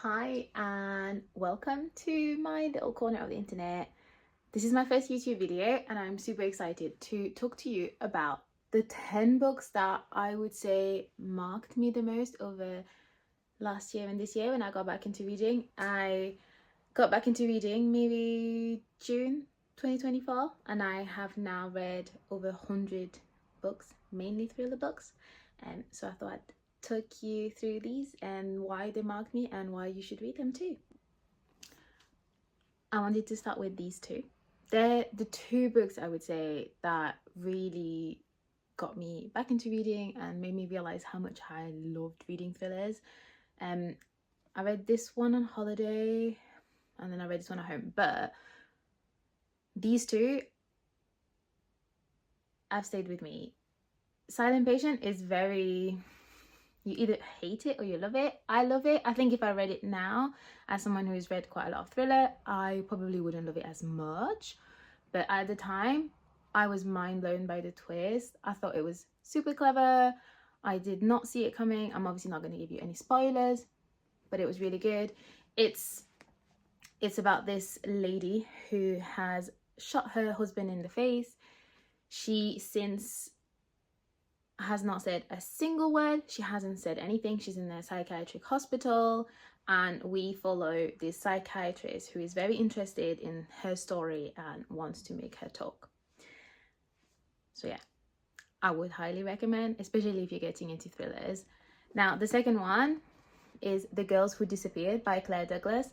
Hi and welcome to my little corner of the internet. This is my first YouTube video and I'm super excited to talk to you about the 10 books that I would say marked me the most over last year and this year when I got back into reading. I got back into reading maybe June 2024 and I have now read over 100 books, mainly thriller books. So I thought I'd took you through these and why they marked me and why you should read them too. I wanted to start with these two. They're the two books I would say that really got me back into reading and made me realize how much I loved reading thrillers. I read this one on holiday and then I read this one at home, but these two have stayed with me. Silent Patient is very, you either hate it or you love it. I love it. I think if I read it now, as someone who's read quite a lot of thriller, I probably wouldn't love it as much. But at the time, I was mind blown by the twist. I thought it was super clever. I did not see it coming. I'm obviously not going to give you any spoilers, but it was really good. It's about this lady who has shot her husband in the face. She since has not said a single word. She hasn't said anything. She's in a psychiatric hospital and we follow this psychiatrist who is very interested in her story and wants to make her talk. So yeah, I would highly recommend, especially if you're getting into thrillers. Now the second one is The Girls Who Disappeared by Claire Douglas.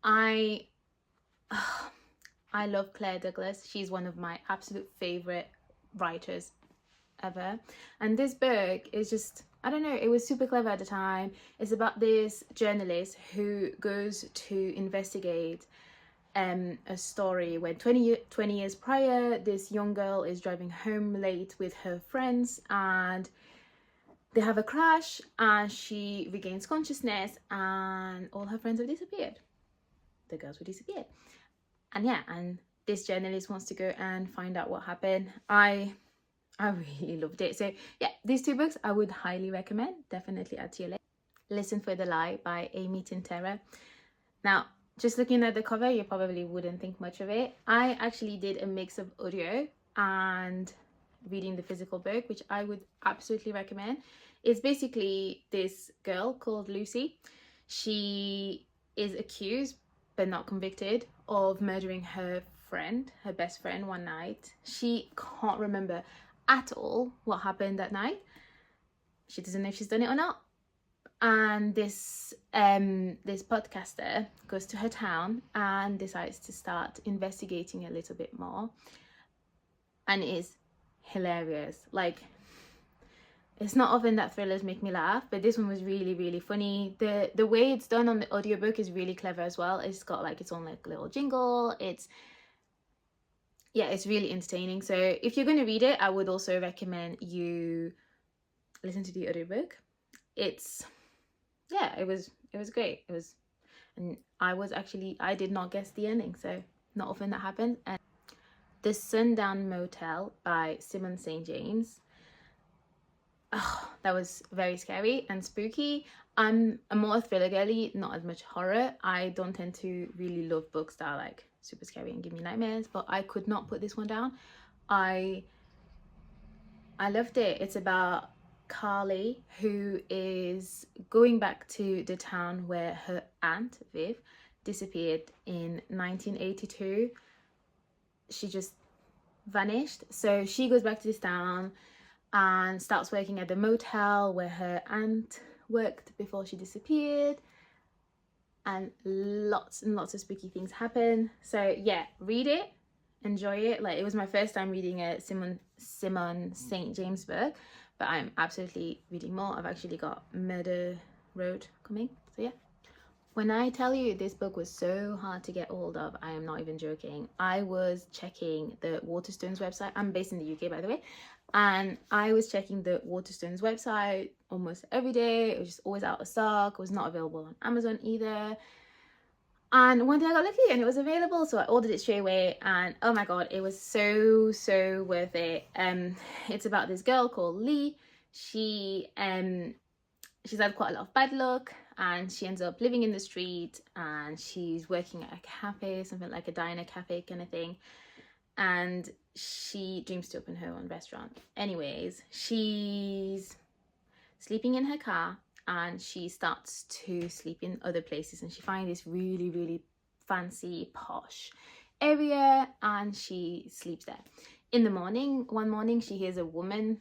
I love Claire Douglas. She's one of my absolute favorite writers ever, and this book is just, I don't know, it was super clever at the time. It's about this journalist who goes to investigate a story when 20 years prior, this young girl is driving home late with her friends and they have a crash and she regains consciousness and all her friends have disappeared. The girls were disappeared. And yeah, and this journalist wants to go and find out what happened. I really loved it. So yeah, these two books I would highly recommend. Definitely add to your list. Listen for the Lie by Amy Tintera. Now, just looking at the cover, you probably wouldn't think much of it. I actually did a mix of audio and reading the physical book, which I would absolutely recommend. It's basically this girl called Lucy. She is accused but not convicted of murdering her friend, her best friend, one night. She can't remember at all what happened that night. She doesn't know if she's done it or not. And this podcaster goes to her town and decides to start investigating a little bit more, and it is hilarious. Like, it's not often that thrillers make me laugh, but this one was really, really funny. The way it's done on the audiobook is really clever as well. It's got like its own like little jingle. It's really entertaining. So if you're going to read it, I would also recommend you listen to the audiobook. It was great. And I did not guess the ending, so not often that happens. And The Sundown Motel by Simon St. James. Oh, that was very scary and spooky. I'm a more thriller girly, not as much horror. I don't tend to really love books that are like super scary and give me nightmares, but I could not put this one down. I loved it. It's about Carly, who is going back to the town where her aunt Viv disappeared in 1982. She just vanished. So she goes back to this town and starts working at the motel where her aunt worked before she disappeared, and lots and lots of spooky things happen. So yeah, read it, enjoy it. Like, it was my first time reading a Simon St. James book, but I'm absolutely reading more. I've actually got Murder Road coming, so yeah. When I tell you this book was so hard to get hold of, I am not even joking. I was checking the Waterstones website. I'm based in the UK, by the way. And I was checking the Waterstones website almost every day. It was just always out of stock. It was not available on Amazon either. And one day I got lucky and it was available, so I ordered it straight away, and oh my god, it was so worth it. It's about this girl called Lee. She she's had quite a lot of bad luck, and she ends up living in the street, and she's working at a cafe, something like a diner cafe kind of thing, and she dreams to open her own restaurant. Anyways, she's sleeping in her car, and she starts to sleep in other places, and she finds this really, really fancy posh area, and she sleeps there. In the morning, one morning, she hears a woman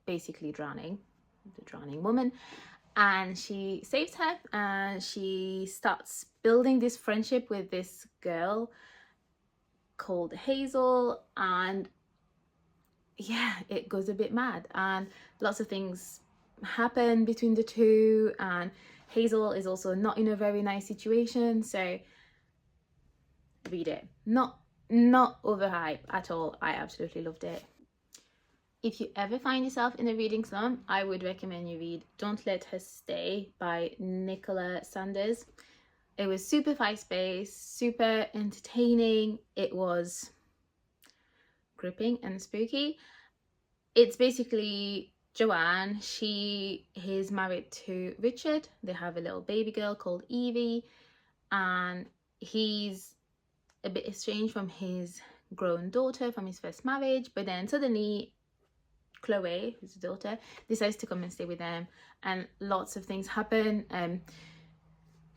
basically drowning, the drowning woman, and she saves her, and she starts building this friendship with this girl called Hazel, and yeah, it goes a bit mad, and lots of things happen between the two, and Hazel is also not in a very nice situation, so read it. Not overhyped at all. I absolutely loved it. If you ever find yourself in a reading slump, I would recommend you read Don't Let Her Stay by Nicola Sanders. It was super fast-paced, super entertaining. It was gripping and spooky. It's basically Joanne. She is married to Richard. They have a little baby girl called Evie, and he's a bit estranged from his grown daughter from his first marriage, but then suddenly Chloe, who's the daughter, decides to come and stay with them, and lots of things happen.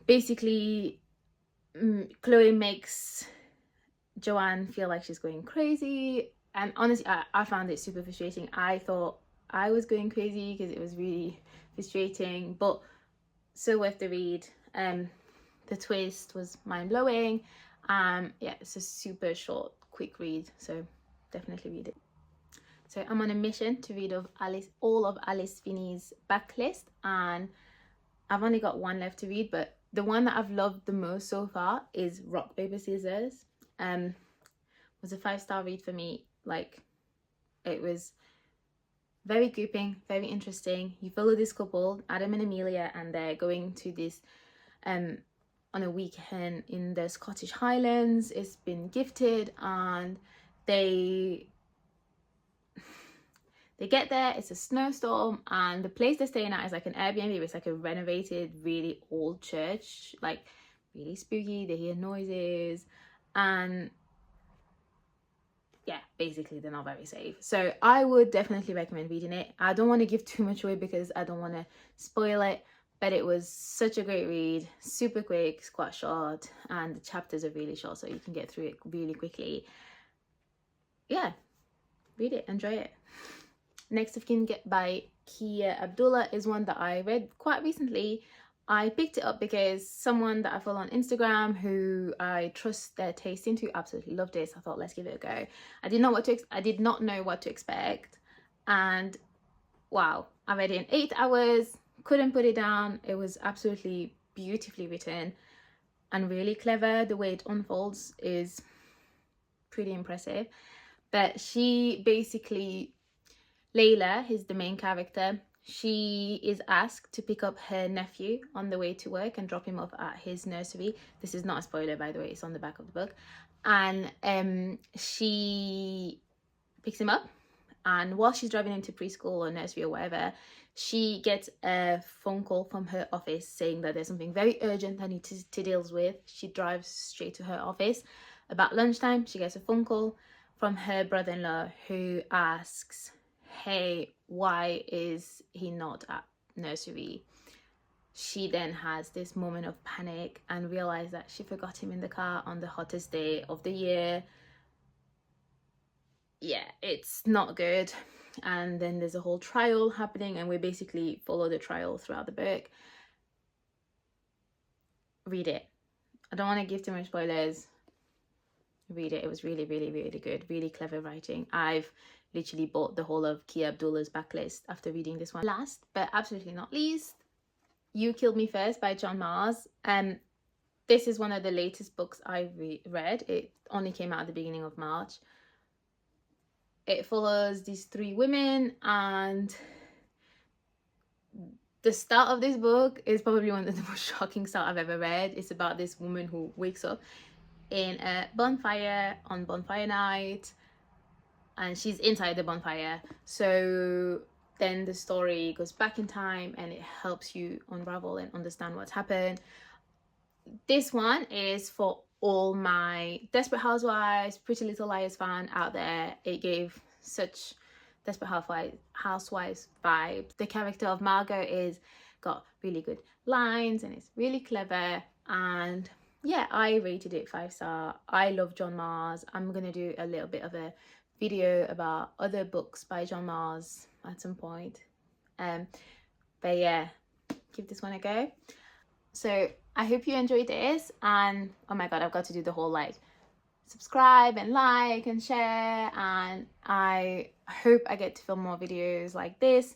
Basically, Chloe makes Joanne feel like she's going crazy, and honestly, I found it super frustrating. I thought I was going crazy because it was really frustrating, but so worth the read. The twist was mind-blowing. Yeah, it's a super short, quick read, so definitely read it. So I'm on a mission to read all of Alice Finney's backlist, and I've only got one left to read, but the one that I've loved the most so far is Rock, Paper, Scissors. Was a 5-star read for me. Like, it was very gripping, very interesting. You follow this couple, Adam and Amelia, and they're going to this on a weekend in the Scottish Highlands. It's been gifted, and they get there, it's a snowstorm, and the place they're staying at is like an Airbnb. It's like a renovated, really old church, like really spooky. They hear noises, and yeah, basically they're not very safe. So I would definitely recommend reading it. I don't want to give too much away because I don't want to spoil it, but it was such a great read, super quick, it's quite short, and the chapters are really short, so you can get through it really quickly. Yeah, read it, enjoy it. Next of Kin by Kia Abdullah is one that I read quite recently. I picked it up because someone that I follow on Instagram, who I trust their taste into, absolutely loved it. So I thought, let's give it a go. I did not know what to expect, and wow, I read it in 8 hours. Couldn't put it down. It was absolutely beautifully written and really clever. The way it unfolds is pretty impressive. But she basically, Layla is the main character. She is asked to pick up her nephew on the way to work and drop him off at his nursery. This is not a spoiler, by the way, it's on the back of the book. And she picks him up, and while she's driving him to preschool or nursery or whatever, she gets a phone call from her office saying that there's something very urgent that needs to deal with. She drives straight to her office. About lunchtime, she gets a phone call from her brother-in-law, who asks, hey, why is he not at nursery? She then has this moment of panic and realizes that she forgot him in the car on the hottest day of the year. Yeah, it's not good. And then there's a whole trial happening, and we basically follow the trial throughout the book. Read it. I don't want to give too much spoilers. Read it. It was really, really, really good. Really clever writing. I've literally bought the whole of Kia Abdullah's backlist after reading this one. Last but absolutely not least, You Killed Me First by John Mars. This is one of the latest books I read. It only came out at the beginning of March. It follows these 3 women, and the start of this book is probably one of the most shocking start I've ever read. It's about this woman who wakes up in a bonfire on bonfire night, and she's inside the bonfire. So then the story goes back in time and it helps you unravel and understand what's happened. This one is for all my Desperate Housewives, Pretty Little Liars fan out there. It gave such Desperate Housewives vibes. The character of Margot is got really good lines and it's really clever, and yeah, I rated it 5-star. I love John Mars. I'm gonna do a little bit of a video about other books by John Mars at some point, but yeah, give this one a go. So I hope you enjoyed this, and oh my god, I've got to do the whole like subscribe and like and share, and I hope I get to film more videos like this.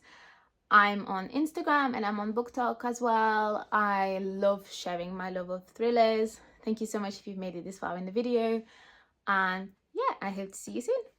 I'm on Instagram and I'm on Book Talk as well. I love sharing my love of thrillers. Thank you so much if you've made it this far in the video, and yeah, I hope to see you soon.